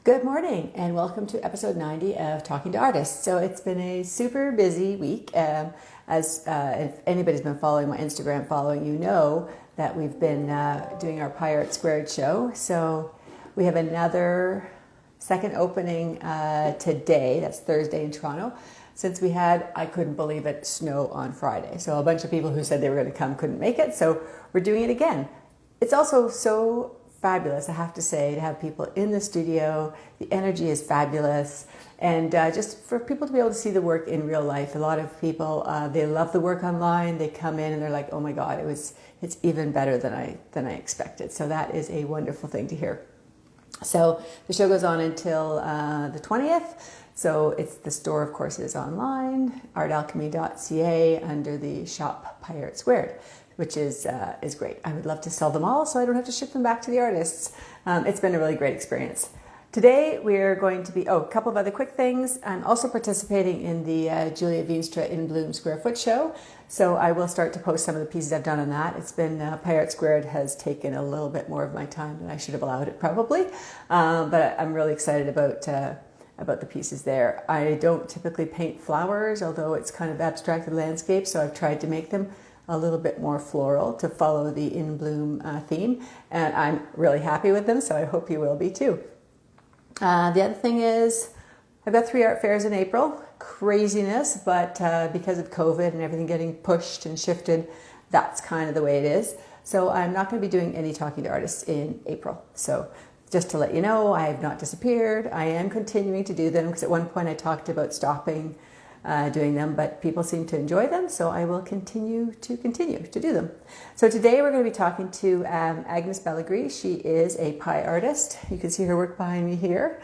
Good morning and welcome to episode 90 of Talking to Artists. So it's been a super busy week. If anybody's been following my Instagram following, you know that we've been doing our Pirate Squared show. So we have another second opening today. That's Thursday in Toronto. Since we had, I couldn't believe it, snow on Friday. So a bunch of people who said they were going to come couldn't make it. So we're doing it again. It's also so fabulous, I have to say, to have people in the studio. The energy is fabulous, and just for people to be able to see the work in real life. A lot of people they love the work online. They come in and they're like, "Oh my God, it's even better than I expected." So that is a wonderful thing to hear. So the show goes on until the 20th. So it's the store, of course, is online, artalchemy.ca under the shop Pirate Squared, which is great. I would love to sell them all so I don't have to ship them back to the artists. It's been a really great experience. Today we're going to be, a couple of other quick things. I'm also participating in the Julia Veenstra In Bloom Square Foot show. So I will start to post some of the pieces I've done on that. It's been, Pirate Squared has taken a little bit more of my time than I should have allowed it probably. But I'm really excited about the pieces there. I don't typically paint flowers, although it's kind of abstracted landscape. So I've tried to make them a little bit more floral to follow the In Bloom theme, and I'm really happy with them, so I hope you will be too. The other thing is I've got 3 art fairs in April. Craziness, but because of COVID and everything getting pushed and shifted, that's kind of the way it is. So I'm not going to be doing any talking to artists in April. So just to let you know, I have not disappeared. I am continuing to do them because at one point I talked about stopping doing them, but people seem to enjoy them, so I will continue to do them. So today we're going to be talking to Agnes Bellegris. She is a pie artist. You can see her work behind me here.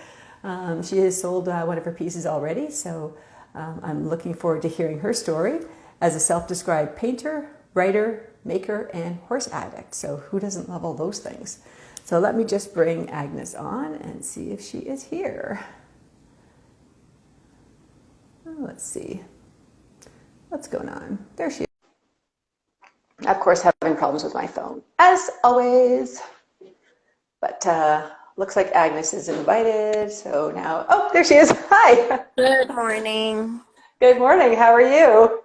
She has sold one of her pieces already, so I'm looking forward to hearing her story as a self-described painter, writer, maker, and horse addict. So who doesn't love all those things? So let me just bring Agnes on and see if she is here. Let's see what's going on. There she is. Of course, having problems with my phone, as always. But looks like Agnes is invited. So now, oh, there she is. Hi. Good morning. Good morning. How are you?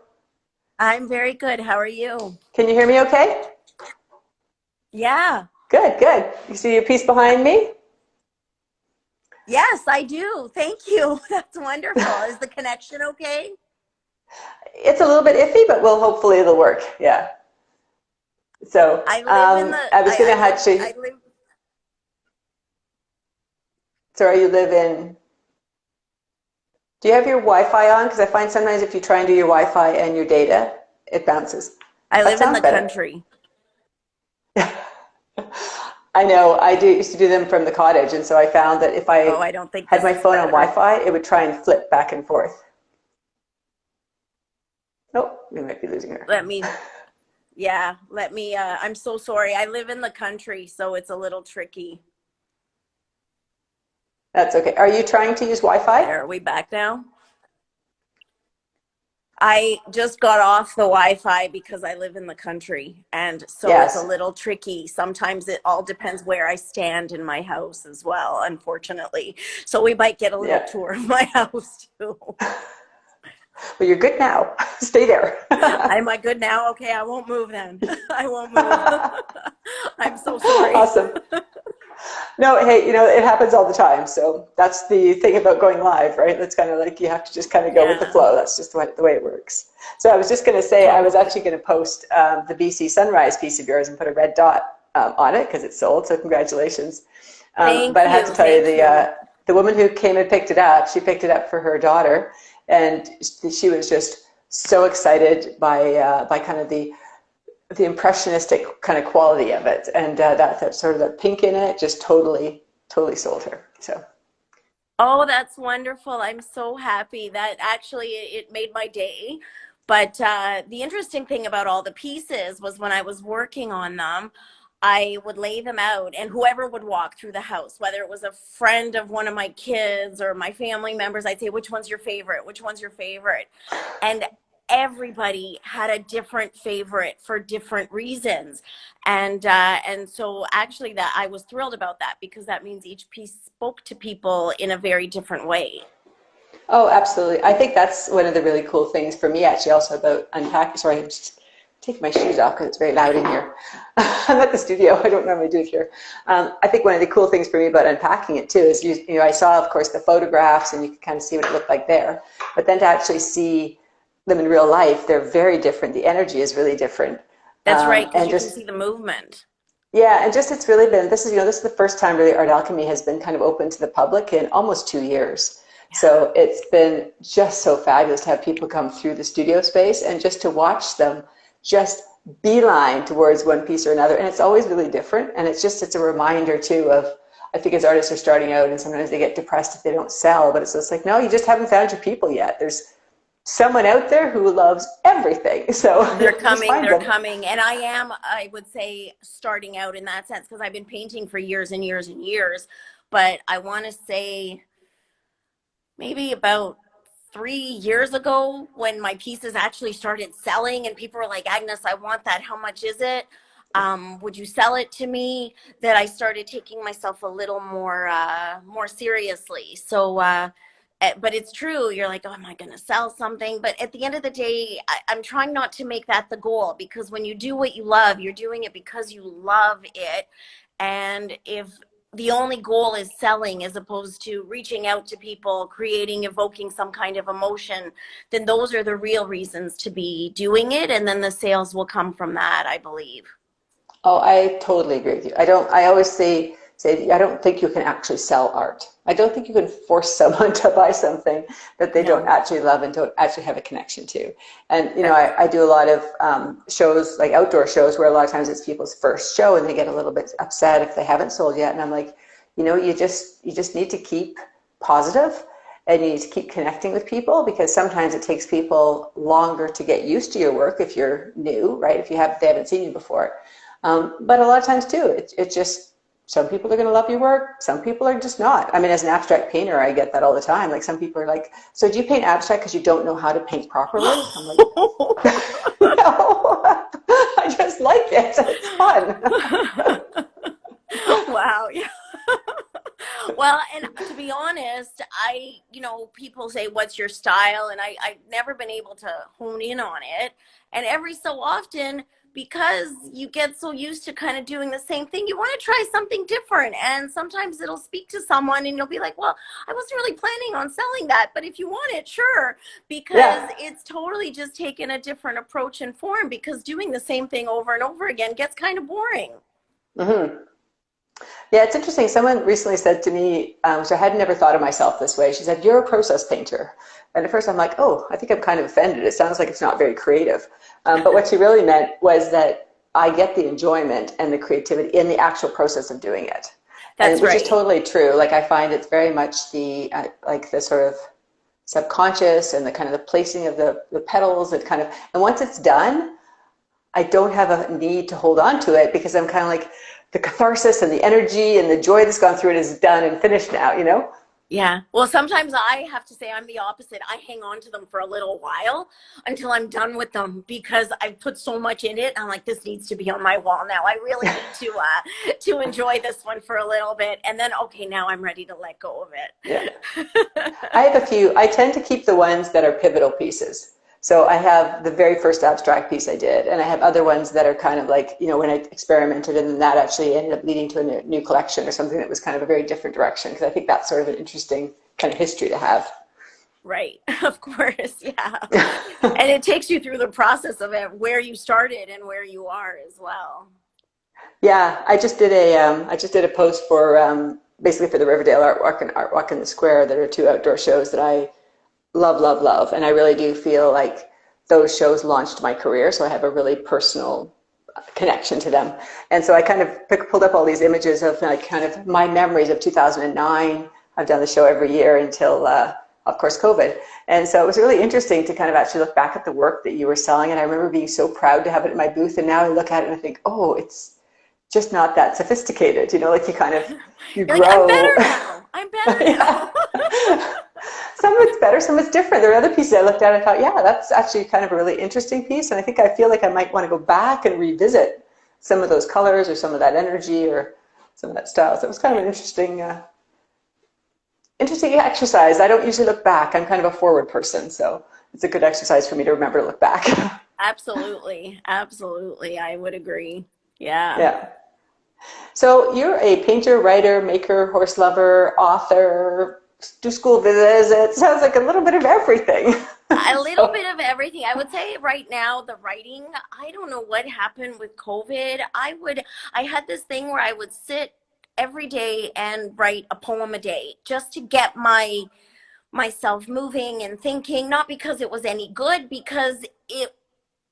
I'm very good. How are you? Can you hear me okay? Yeah. Good, good. You see your piece behind me? Yes, I do. Thank you. That's wonderful. Is the connection okay? It's a little bit iffy, but hopefully it'll work. Yeah. So I live in the. I was going to actually. I live. Sorry, you live in. Do you have your Wi-Fi on? Because I find sometimes if you try and do your Wi-Fi and your data, it bounces. I live in the country. I know. Used to do them from the cottage, and so I found that if I don't think had my phone on Wi-Fi, it would try and flip back and forth. Oh, we might be losing her. Let me. I'm so sorry. I live in the country, so it's a little tricky. That's okay. Are you trying to use Wi-Fi? Are we back now? I just got off the Wi-Fi because I live in the country, and so It's a little tricky. Sometimes it all depends where I stand in my house as well, unfortunately. So we might get a little tour of my house too. Well, you're good now. Stay there. Am I good now? Okay, I won't move then. I won't move. I'm so sorry. Awesome. No, hey, it happens all the time. So that's the thing about going live, right? That's kind of like you have to just kind of go with the flow. That's just the way it works. So I was just going to say, I was actually going to post the BC Sunrise piece of yours and put a red dot on it because it's sold. So congratulations. But I have to tell you, the woman who came and picked it up, she picked it up for her daughter, and she was just so excited by kind of the impressionistic kind of quality of it, and that sort of the pink in it just totally sold her. So that's wonderful. I'm so happy. That actually it made my day. But the interesting thing about all the pieces was when I was working on them, I would lay them out, and whoever would walk through the house, whether it was a friend of one of my kids or my family members, I'd say, which one's your favorite? Which one's your favorite? And everybody had a different favorite for different reasons. And so actually that I was thrilled about that, because that means each piece spoke to people in a very different way. Oh, absolutely. I think that's one of the really cool things for me, actually, also about unpacking. Sorry, I'm just taking my shoes off because it's very loud in here. I'm at the studio. I don't normally do it here. I think one of the cool things for me about unpacking it too is, you know, I saw, of course, the photographs and you could kind of see what it looked like there. But then to actually see them in real life, they're very different. The energy is really different. That's right, because And you can just, see the movement. yeah, and just it's really been, this is, you know, this is the first time really Art Alchemy has been kind of open to the public in almost 2 years. So it's been just so fabulous to have people come through the studio space and just to watch them just beeline towards one piece or another. And it's always really different. And it's a reminder too of, I think as artists are starting out and sometimes they get depressed if they don't sell, but it's just like, no, you just haven't found your people yet. There's someone out there who loves everything. So they're coming. And I would say, starting out in that sense, because I've been painting for years and years and years. But I want to say maybe about 3 years ago, when my pieces actually started selling and people were like, Agnes, I want that. How much is it? Would you sell it to me? That I started taking myself a little more seriously. So, but it's true. You're like, oh, am I going to sell something? But at the end of the day, I'm trying not to make that the goal, because when you do what you love, you're doing it because you love it. And if the only goal is selling as opposed to reaching out to people, creating, evoking some kind of emotion, then those are the real reasons to be doing it. And then the sales will come from that, I believe. Oh, I totally agree with you. I always say, I don't think you can actually sell art. I don't think you can force someone to buy something that they don't actually love and don't actually have a connection to. And, you know, I do a lot of shows, like outdoor shows, where a lot of times it's people's first show and they get a little bit upset if they haven't sold yet. And I'm like, you know, you just need to keep positive and you need to keep connecting with people, because sometimes it takes people longer to get used to your work if you're new, right? If they haven't seen you before. But a lot of times too, it's just, some people are going to love your work. Some people are just not. I mean, as an abstract painter, I get that all the time. Like, some people are like, so do you paint abstract because you don't know how to paint properly? I'm like, no, I just like it. It's fun. Wow. Yeah. Well, and to be honest, people say, what's your style? And I've never been able to hone in on it. And every so often, because you get so used to kind of doing the same thing, you want to try something different. And sometimes it'll speak to someone and you'll be like, well, I wasn't really planning on selling that, but if you want it, sure. Because it's totally just taken a different approach and form, because doing the same thing over and over again gets kind of boring. Mm-hmm. Yeah, it's interesting. Someone recently said to me, which I had never thought of myself this way. She said, you're a process painter. And at first I'm like, oh, I think I'm kind of offended. It sounds like it's not very creative. But what she really meant was that I get the enjoyment and the creativity in the actual process of doing it. That's which right. is totally true. Like, I find it's very much the sort of subconscious and the kind of the placing of the petals and once it's done, I don't have a need to hold on to it, because I'm kind of like, the catharsis and the energy and the joy that's gone through it is done and finished now, you know? Yeah. Well, sometimes I have to say I'm the opposite. I hang on to them for a little while until I'm done with them, because I've put so much in it. I'm like, this needs to be on my wall now. I really need to enjoy this one for a little bit. And then, okay, now I'm ready to let go of it. Yeah. I have a few. I tend to keep the ones that are pivotal pieces. So I have the very first abstract piece I did, and I have other ones that are kind of like, you know, when I experimented, and then that actually ended up leading to a new collection or something that was kind of a very different direction, because I think that's sort of an interesting kind of history to have. Right. Of course. Yeah. And it takes you through the process of it, where you started and where you are as well. Yeah. I just did a post for basically for the Riverdale Art Walk in the Square. There are two outdoor shows that I love. And I really do feel like those shows launched my career. So I have a really personal connection to them. And so I kind of pulled up all these images of kind of my memories of 2009. I've done the show every year until, of course, COVID. And so it was really interesting to kind of actually look back at the work that you were selling. And I remember being so proud to have it in my booth. And now I look at it and I think, oh, it's just not that sophisticated. You know, like you grow. Like, I'm better now. I'm better now. Some of it's better, some of it's different. There are other pieces I looked at and I thought, yeah, that's actually kind of a really interesting piece. And I feel like I might want to go back and revisit some of those colors or some of that energy or some of that style. So it was kind of an interesting exercise. I don't usually look back. I'm kind of a forward person. So it's a good exercise for me to remember to look back. Absolutely. Absolutely. I would agree. Yeah. Yeah. So you're a painter, writer, maker, horse lover, author, do school visits. Sounds like a little bit of everything. A little bit of everything. I would say right now, the writing, I don't know what happened with COVID. I had this thing where I would sit every day and write a poem a day just to get myself moving and thinking, not because it was any good, because it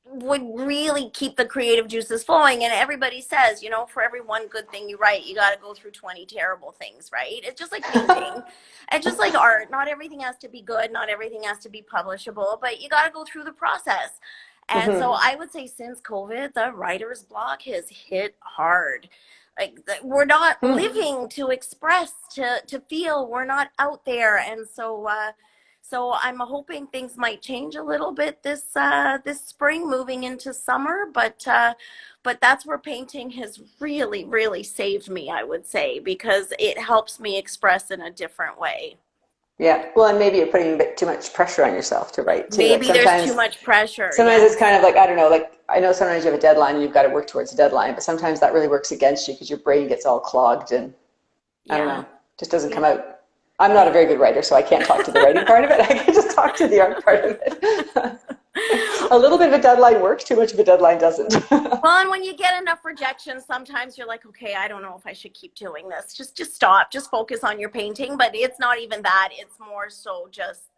would really keep the creative juices flowing. And everybody says, for every one good thing you write, you got to go through 20 terrible things, right? It's just like painting. It's just like art. Not everything has to be good. Not everything has to be publishable, but you got to go through the process. And so I would say since COVID, the writer's block has hit hard. Like we're not living to express, to feel. We're not out there. And so I'm hoping things might change a little bit this spring, moving into summer. But that's where painting has really, really saved me, I would say, because it helps me express in a different way. Yeah. Well, and maybe you're putting a bit too much pressure on yourself to write too. Maybe there's too much pressure. Sometimes it's kind of like, I don't know, like I know sometimes you have a deadline and you've got to work towards a deadline, but sometimes that really works against you because your brain gets all clogged and I don't know, just doesn't come out. I'm not a very good writer, so I can't talk to the writing part of it. I can just talk to the art part of it. A little bit of a deadline works, too much of a deadline doesn't. Well, and when you get enough rejection, sometimes you're like, okay, I don't know if I should keep doing this. Just stop. Just focus on your painting. But it's not even that. It's more so just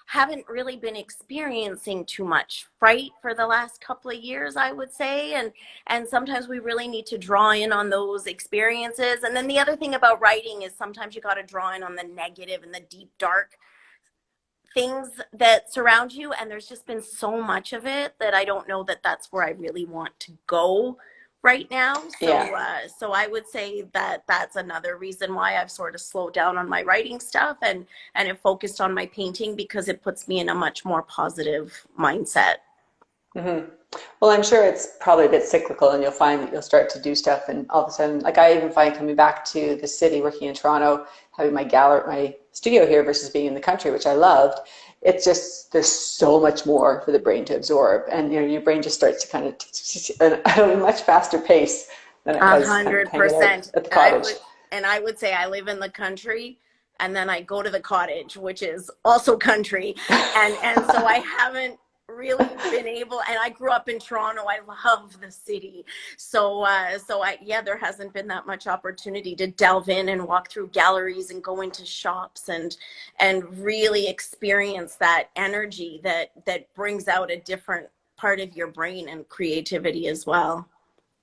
haven't really been experiencing too much, right, for the last couple of years, I would say. And sometimes we really need to draw in on those experiences. And then the other thing about writing is sometimes you got to draw in on the negative and the deep, dark things that surround you. And there's just been so much of it that I don't know that that's where I really want to go right now. So I would say that that's another reason why I've sort of slowed down on my writing stuff and have focused on my painting, because it puts me in a much more positive mindset. Mm-hmm. Well, I'm sure it's probably a bit cyclical, and you'll find that you'll start to do stuff, and all of a sudden, like I even find coming back to the city, working in Toronto, having my gallery, my studio here versus being in the country, which I loved. It's just, there's so much more for the brain to absorb, and your brain just starts to kind of at a much faster pace than it was 100% at the cottage. I would say I live in the country, and then I go to the cottage, which is also country, and so I haven't really been able, and I grew up in Toronto. I love the city. There hasn't been that much opportunity to delve in and walk through galleries and go into shops and really experience that energy that brings out a different part of your brain and creativity as well.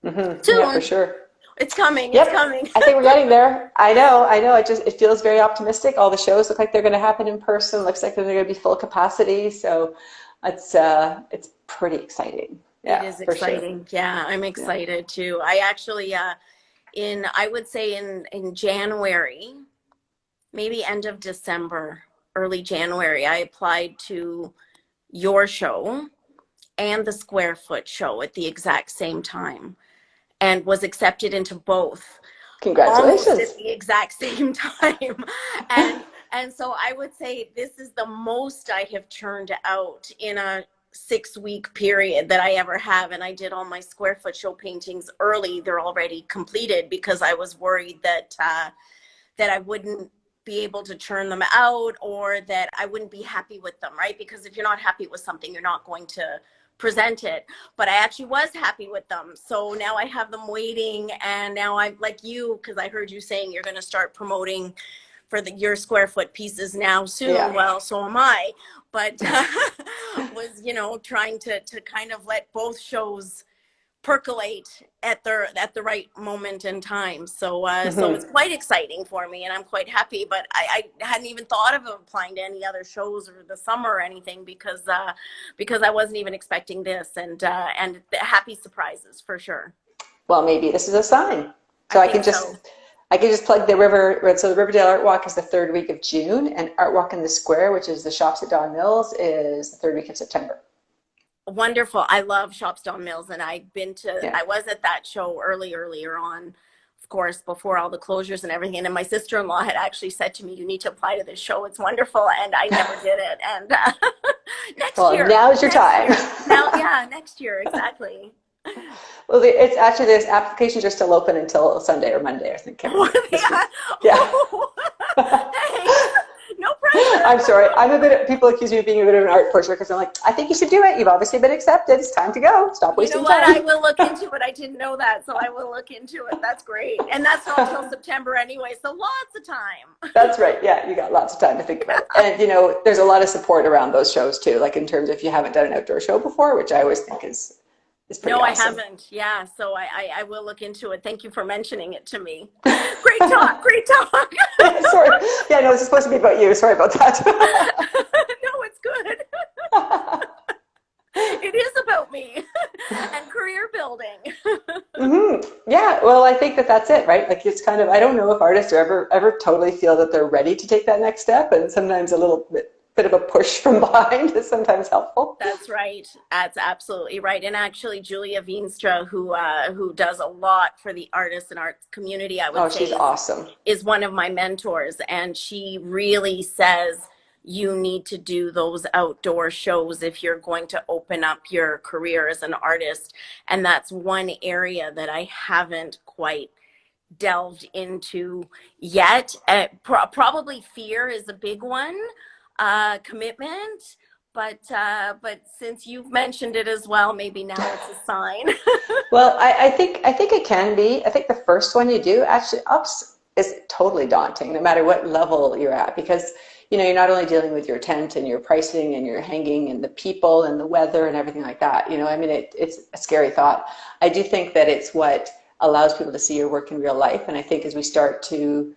Mm-hmm. Soon. Yeah, for sure. It's coming. Yep. It's coming. I think we're getting there. I know. It feels very optimistic. All the shows look like they're going to happen in person. Looks like they're going to be full capacity. So it's pretty exciting. Yeah, it is exciting. Sure. Yeah, I'm excited too. I actually, I would say in January, maybe end of December, early January, I applied to your show and the Square Foot show at the exact same time, and was accepted into both. Congratulations. Almost at the exact same time. And so I would say this is the most I have churned out in a 6-week period that I ever have. And I did all my Square Foot show paintings early. They're already completed because I was worried that I wouldn't be able to churn them out, or that I wouldn't be happy with them, right? Because if you're not happy with something, you're not going to present it. But I actually was happy with them. So now I have them waiting, and now I'm like you, because I heard you saying you're going to start promoting for your Square Foot pieces now soon. Yeah. Well, so am I, but was, trying to kind of let both shows percolate at the right moment in time. So so it's quite exciting for me, and I'm quite happy, but I hadn't even thought of applying to any other shows or the summer or anything, because I wasn't even expecting this, and happy surprises for sure. Well, maybe this is a sign. So I can just I can just plug the river. Right, so the Riverdale Art Walk is the third week of June, and Art Walk in the Square, which is the shops at Don Mills, is the third week of September. Wonderful. I love Shops Don Mills, and Yeah. I was at that show earlier on, of course, before all the closures and everything. And my sister-in-law had actually said to me, "You need to apply to this show. It's wonderful." And I never did it. And Well, now's your next time. year, now, yeah, next year, exactly. Well, it's actually, there's applications are still open until Sunday or Monday, I think. Can't remember this week. Yeah. Oh, thanks. No pressure. I'm sorry. People accuse me of being a bit of an art pusher because I'm like, I think you should do it. You've obviously been accepted. It's time to go. Stop You know wasting what? time. I will look into it. I didn't know that, so I will look into it. That's great. And that's not until September anyway, so lots of time. That's right. Yeah, you got lots of time to think about it. And, there's a lot of support around those shows too, like in terms of if you haven't done an outdoor show before, which I always think is pretty No, awesome. I haven't. Yeah, so I will look into it. Thank you for mentioning it to me. Great talk. Great talk. Sorry. Yeah, no, this is supposed to be about you. Sorry about that. No, it's good. It is about me and career building. Mm-hmm. Yeah, well, I think that's it, right? Like it's kind of, I don't know if artists are ever totally feel that they're ready to take that next step, and sometimes a little bit of a push from behind is sometimes helpful. That's right. That's absolutely right. And actually, Julia Veenstra, who does a lot for the artists and arts community, I would say, she's awesome. Is one of my mentors, and she really says you need to do those outdoor shows if you're going to open up your career as an artist. And that's one area that I haven't quite delved into yet. Probably fear is a big one, commitment. But since you've mentioned it as well, maybe now it's a sign. Well, I think it can be. I think the first one you do actually ups is totally daunting, no matter what level you're at, because you're not only dealing with your tent and your pricing and your hanging and the people and the weather and everything like that. I mean, it's a scary thought. I do think that it's what allows people to see your work in real life, and I think as we start to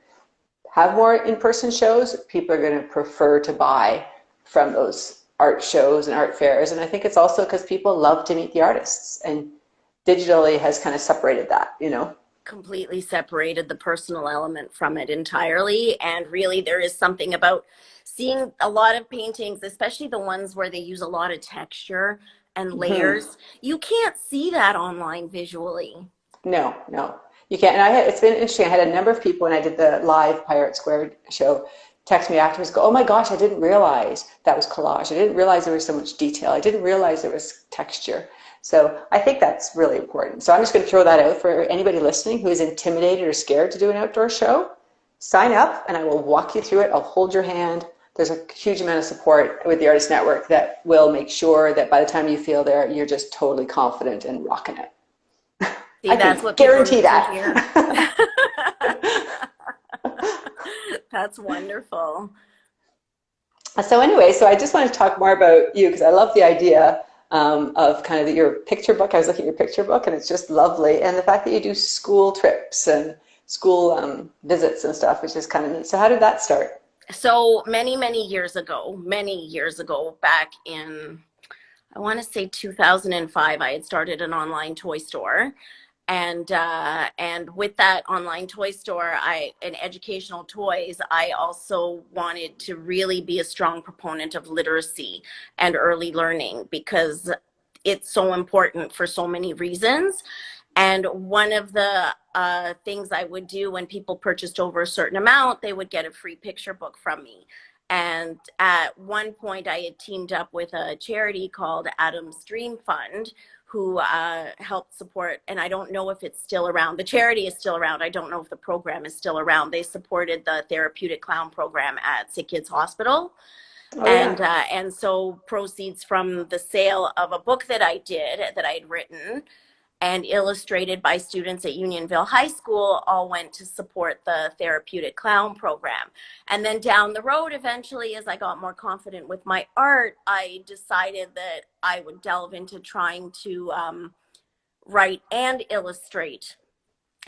have more in-person shows, people are going to prefer to buy from those art shows and art fairs. And I think it's also because people love to meet the artists, and digitally has kind of separated that, Completely separated the personal element from it entirely. And really, there is something about seeing a lot of paintings, especially the ones where they use a lot of texture and layers. Mm-hmm. You can't see that online visually. No, you can't. And it's been interesting. I had a number of people when I did the live Pirate Square show text me afterwards, go, "Oh my gosh, I didn't realize that was collage. I didn't realize there was so much detail. I didn't realize there was texture." So I think that's really important. So I'm just going to throw that out for anybody listening who is intimidated or scared to do an outdoor show. Sign up and I will walk you through it. I'll hold your hand. There's a huge amount of support with the Artist Network that will make sure that by the time you feel there, you're just totally confident and rocking it. See, I that's can what guarantee that. That's wonderful. So anyway, so I just want to talk more about you because I love the idea of kind of your picture book. I was looking at your picture book and it's just lovely. And the fact that you do school trips and school visits and stuff, which is kind of neat. So how did that start? So many years ago, back in, I want to say 2005, I had started an online toy store. And with that online toy store, and educational toys, I also wanted to really be a strong proponent of literacy and early learning because it's so important for so many reasons. And one of the things I would do when people purchased over a certain amount, they would get a free picture book from me. And at one point, I had teamed up with a charity called Adam's Dream Fund, who helped support, and I don't know if it's still around. The charity is still around. I don't know if the program is still around. They supported the therapeutic clown program at Sick Kids Hospital. Oh, yeah. And so proceeds from the sale of a book that I had written and illustrated by students at Unionville High School all went to support the therapeutic clown program. And then down the road, eventually, as I got more confident with my art, I decided that I would delve into trying to write and illustrate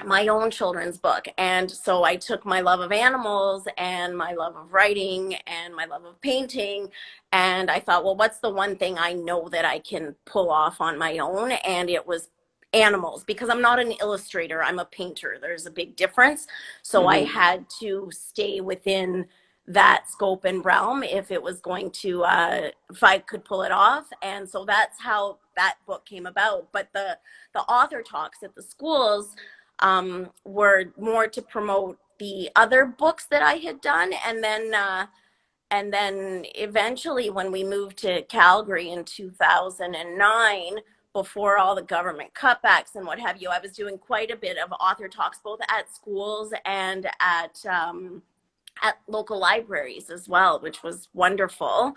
my own children's book. And so I took my love of animals and my love of writing and my love of painting, and I thought, well, what's the one thing I know that I can pull off on my own? And it was animals, because I'm not an illustrator, I'm a painter. There's a big difference. So I had to stay within that scope and realm if it was going to if I could pull it off. And so that's how that book came about. But the author talks at the schools were more to promote the other books that I had done. And then eventually when we moved to Calgary in 2009, before all the government cutbacks and what have you, I was doing quite a bit of author talks, both at schools and at local libraries as well, which was wonderful.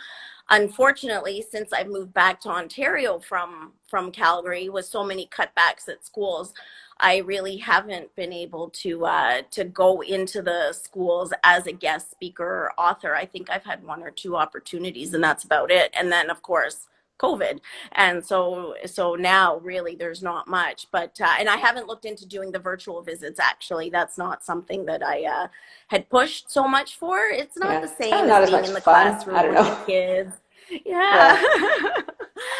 Unfortunately, since I've moved back to Ontario from Calgary with so many cutbacks at schools, I really haven't been able to go into the schools as a guest speaker or author. I think I've had one or two opportunities, and that's about it. And then, of course, COVID. And so now really there's not much, but and I haven't looked into doing the virtual visits. Actually, that's not something that I had pushed so much for. It's not the same as being in the classroom with the kids. Yeah.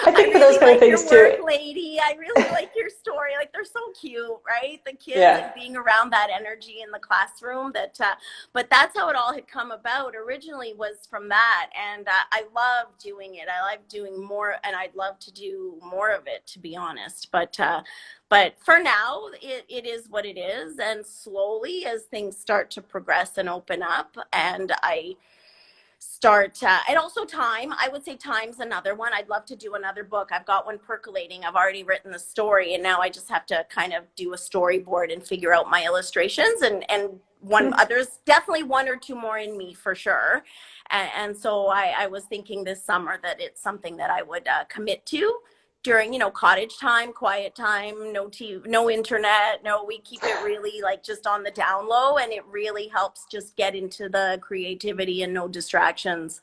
I think for those kind of things your work, too, lady. I really like your story. Like, they're so cute, right? The kids and being around that energy in the classroom. But that's how it all had come about. Originally was from that, and I love doing it. I like doing more, and I'd love to do more of it, to be honest. But for now, it is what it is, and slowly as things start to progress and open up, and I start and also time, I would say time's another one. I'd love to do another book. I've got one percolating. I've already written the story, and now I just have to kind of do a storyboard and figure out my illustrations, and there's definitely one or two more in me for sure. And so I was thinking this summer that it's something that I would commit to during, cottage time, quiet time, no TV, no internet, we keep it really like just on the down low, and it really helps just get into the creativity and no distractions.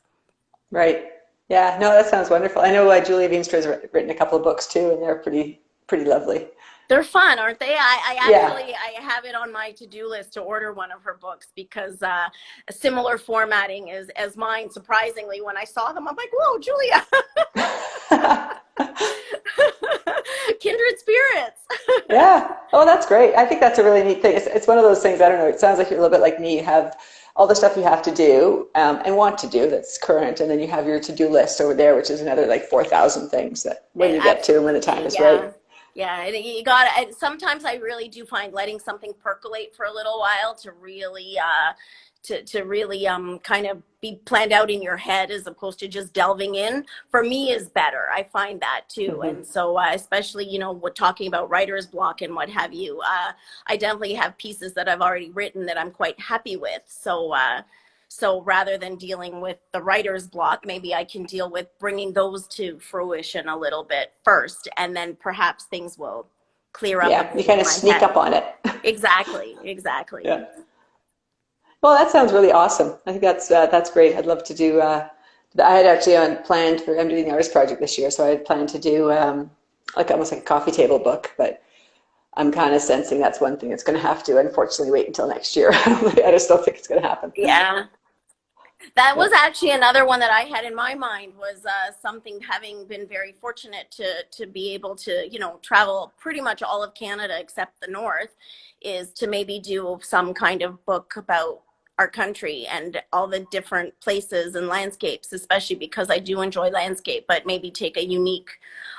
Right. Yeah, no, that sounds wonderful. I know Julia Veenstra's written a couple of books too, and they're pretty lovely. They're fun, aren't they? I have it on my to-do list to order one of her books, because a similar formatting as mine. Surprisingly, when I saw them, I'm like, whoa, Julia. Kindred spirits. Yeah. Oh, that's great. I think that's a really neat thing. It's one of those things, I don't know, it sounds like you're a little bit like me. You have all the stuff you have to do and want to do that's current, and then you have your to-do list over there, which is another like 4,000 things that when you get to and when the time is right. Yeah, and you got. Sometimes I really do find letting something percolate for a little while to really kind of be planned out in your head, as opposed to just delving in, for me is better. I find that too. And so especially, with talking about writer's block and what have you, I definitely have pieces that I've already written that I'm quite happy with. So rather than dealing with the writer's block, maybe I can deal with bringing those to fruition a little bit first, and then perhaps things will clear up. Yeah, you kind of sneak up on it. Exactly. Yeah. Well, that sounds really awesome. I think that's great. I'd love to do. I had actually planned for. I'm doing the artist project this year, so I had planned to do like almost like a coffee table book. But I'm kind of sensing that's one thing that's going to have to, unfortunately, wait until next year. I just don't think it's going to happen. Yeah. That was actually another one that I had in my mind, was something, having been very fortunate to be able to, travel pretty much all of Canada except the north, is to maybe do some kind of book about our country and all the different places and landscapes, especially because I do enjoy landscape, but maybe take a unique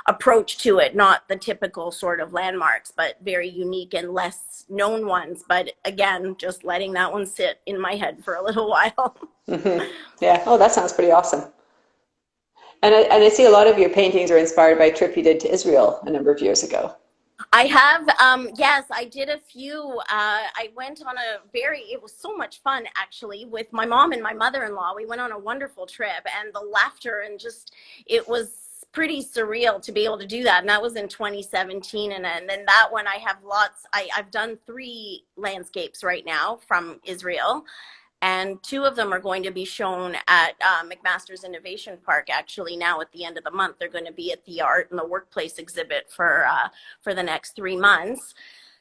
approach to it, not the typical sort of landmarks, but very unique and less known ones. But again, just letting that one sit in my head for a little while. Yeah. Oh, that sounds pretty awesome. And I see a lot of your paintings are inspired by a trip you did to Israel a number of years ago. I have, yes, I did a few. I went on it was so much fun, actually, with my mom and my mother-in-law. We went on a wonderful trip, and the laughter and just, it was pretty surreal to be able to do that. And that was in 2017. And then that one, I have I've done 3 landscapes right now from Israel. And 2 of them are going to be shown at McMaster's Innovation Park. Actually, now at the end of the month, they're going to be at the Art in the Workplace exhibit for the next 3 months.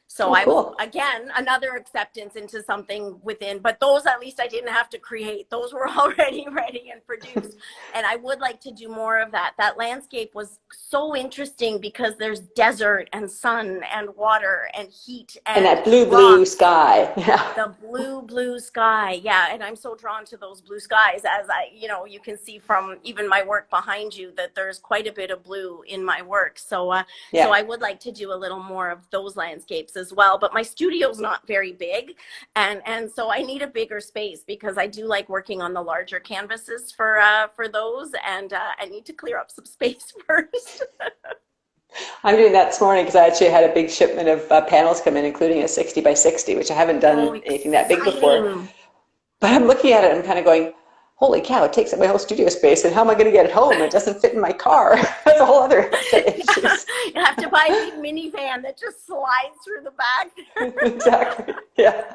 So Oh, I was, cool. again, another acceptance into something within, but those at least I didn't have to create. Those were already ready and produced. And I would like to do more of that. That landscape was so interesting because there's desert and sun and water and heat And and that blue rocks. sky. Yeah. The blue sky. Yeah. And I'm so drawn to those blue skies, as you can see from even my work behind you that there's quite a bit of blue in my work. So Yeah. I would like to do a little more of those landscapes as well. But my studio's not very big. And so I need a bigger space because I do like working on the larger canvases for those. And I need to clear up some space first. I'm doing that this morning because I actually had a big shipment of panels come in, including a 60 by 60, which I haven't Oh, done anything that big before. exciting. But I'm looking at it and I'm kind of going, holy cow, it takes up my whole studio space. And how am I going to get it home? It doesn't fit in my car. That's a whole other set of issues. You have to buy a big minivan that just slides through the back there. Exactly. Yeah.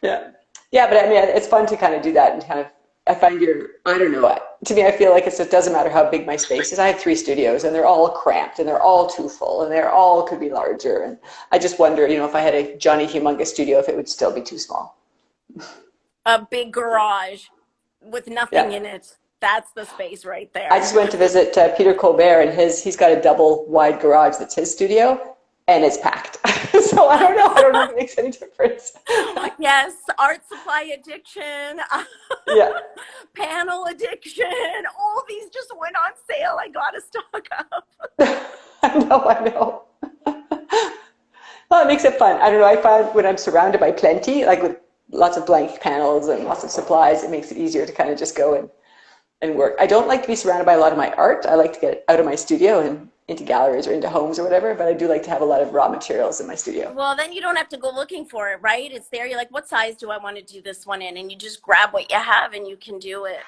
Yeah. Yeah, but I mean, it's fun to kind of do that and kind of, I find I don't know what, to me, I feel like it doesn't matter how big my space is. I have 3 studios and they're all cramped and they're all too full and they're all could be larger. And I just wonder, if I had a Johnny Humongous studio, if it would still be too small. A big garage with nothing Yeah. in it. That's the space right I there. just went to visit Peter Colbert and he's got a double wide garage that's his studio and it's packed. So I don't know. I don't know if it makes any difference. Yes, art supply addiction, Yeah. panel addiction. All these just went on sale. I gotta stock up. I know. Well, it makes it fun. I don't know. I find when I'm surrounded by plenty, like with lots of blank panels and lots of supplies, it makes it easier to kind of just go and work. I don't like to be surrounded by a lot of my art. I like to get out of my studio and into galleries or into homes or whatever, but I do like to have a lot of raw materials in my studio. Well, then you don't have to go looking for it, right? It's there. You're like, what size do I want to do this one in? And you just grab what you have and you can do it.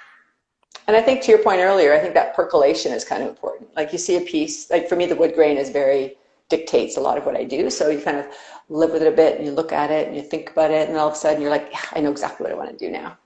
And I think to your point earlier, I think that percolation is kind of important. Like you see a piece, like for me, the wood grain dictates a lot of what I do. So you kind of live with it a bit and you look at it and you think about it and all of a sudden you're like, yeah, I know exactly what I want to do now.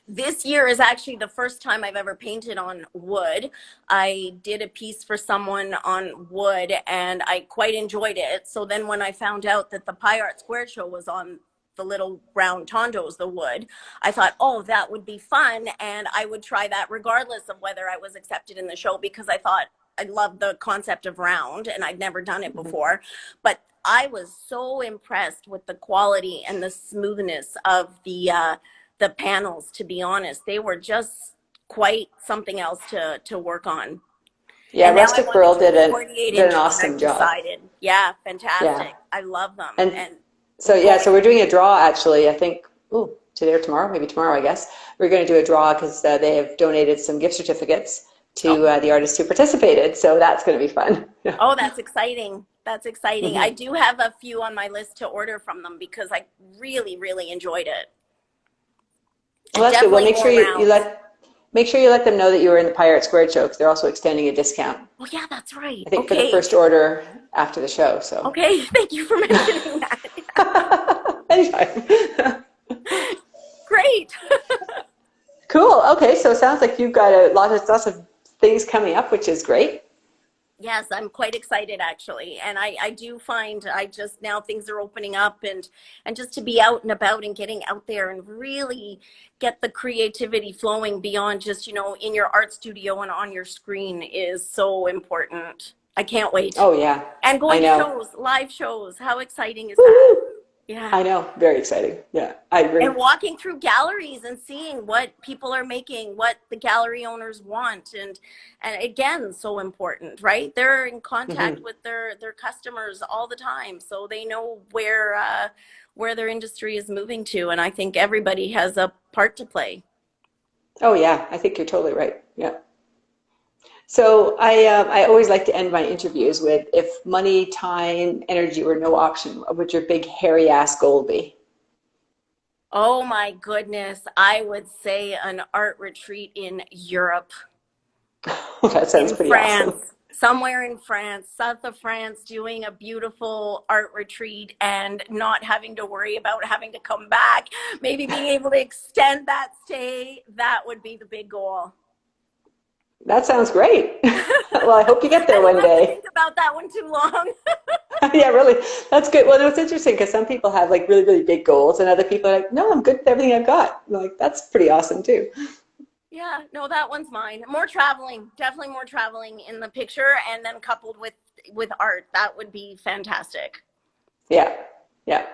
This year is actually the first time I've ever painted on wood. I did a piece for someone on wood and I quite enjoyed it. So then when I found out that the Pie Art Square Show was on the little round tondos, the wood, I thought, oh, that would be fun. And I would try that regardless of whether I was accepted in the show because I thought I loved the concept of round and I'd never done it before. But I was so impressed with the quality and the smoothness of the panels, to be honest. They were just quite something else to work on. Yeah, And now I Rustic want to Pearl do a did 48 an inch one, awesome I've job. decided. Yeah, Yeah. fantastic. I love them. And And so, yeah, going, so we're doing a draw actually, I think, today or tomorrow, maybe tomorrow, I guess. We're going to do a draw because they have donated some gift certificates to oh, the artists who participated. So that's going to be fun. Yeah. oh, that's exciting. That's exciting. I Mm-hmm. do have a few on my list to order from them because I really, really enjoyed it. Well, And that's good. Well, definitely more rounds. make sure you let them know that you were in the Pirate Square show because they're also extending a discount. Oh, yeah, that's right. I think for the Okay. first order after the show. So Okay. Thank you for mentioning that. anytime. Great. Cool. Okay, so it sounds like you've got lots of things coming up, which is great. Yes, I'm quite excited actually. And I do find I just now things are opening up and just to be out and about and getting out there and really get the creativity flowing beyond just, in your art studio and on your screen is so important. I can't wait. Oh yeah, And I going to know. shows, live shows. How exciting is that? Woo! Yeah. I know. Very exciting. Yeah, I agree. And walking through galleries and seeing what people are making, what the gallery owners want, and again, so important, right? They're in contact Hmm. with their customers all the time, so they know where their industry is moving to, and I think everybody has a part to play. Oh yeah, I think you're totally right. Yeah. So I always like to end my interviews with if money, time, energy were no option, what would your big hairy ass goal be? Oh my goodness, I would say an art retreat in Europe. That sounds In pretty awesome. France, somewhere in France, south of France, doing a beautiful art retreat and not having to worry about having to come back, maybe being able to extend that stay, that would be the big goal. That sounds great. Well, I hope you get I there didn't one have to day. think about that one too long. Yeah, really. That's good. Well, it's interesting because some people have like really, really big goals and other people are like, no, I'm good with everything I've got. I'm like, that's pretty awesome too. Yeah, no, that one's mine. More traveling, definitely more traveling in the picture, and then coupled with art, that would be fantastic. Yeah. Yeah.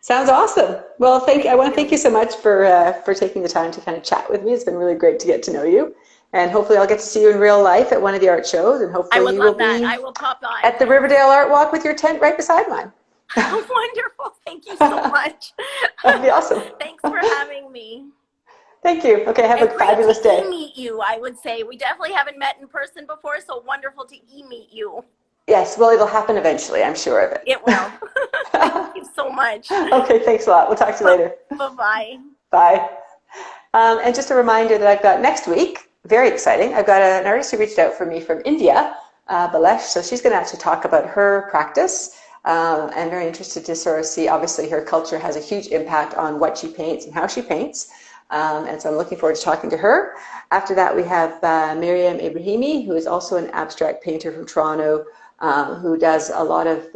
Sounds awesome. Well, I Thank want to thank you you. so much for taking the time to kind of chat with me. It's been really great to get to know you. And hopefully I'll get to see you in real life at one of the art shows. And I hopefully would you will love that. I be will pop by. at the Riverdale Art Walk with your tent right beside mine. Wonderful. Thank you so much. That'd be awesome. Thanks for having me. Thank you. Okay, have a And great to fabulous day. e-meet you, I would say. We definitely haven't met in person before, so wonderful to e-meet you. Yes, well, it'll happen eventually. I'm sure of It will. Thank you so much. it. Okay, thanks a lot. We'll talk to you later. Bye-bye. Bye. And just a reminder that I've got next week, very exciting, I've got an artist who reached out for me from India, Balesh, so she's going to actually talk about her practice. I'm very interested to sort of see, obviously her culture has a huge impact on what she paints and how she paints. And so I'm looking forward to talking to her. After that, we have Miriam Ibrahimi, who is also an abstract painter from Toronto, who does a lot of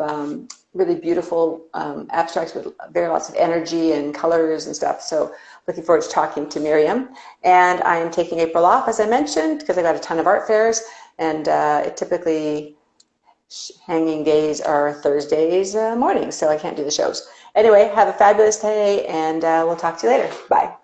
really beautiful abstracts with very lots of energy and colors and stuff. So looking forward to talking to Miriam. And I am taking April off, as I mentioned, because I got a ton of art fairs, and it typically hanging days are Thursdays mornings, so I can't do the shows. Anyway, have a fabulous day, and we'll talk to you later. Bye.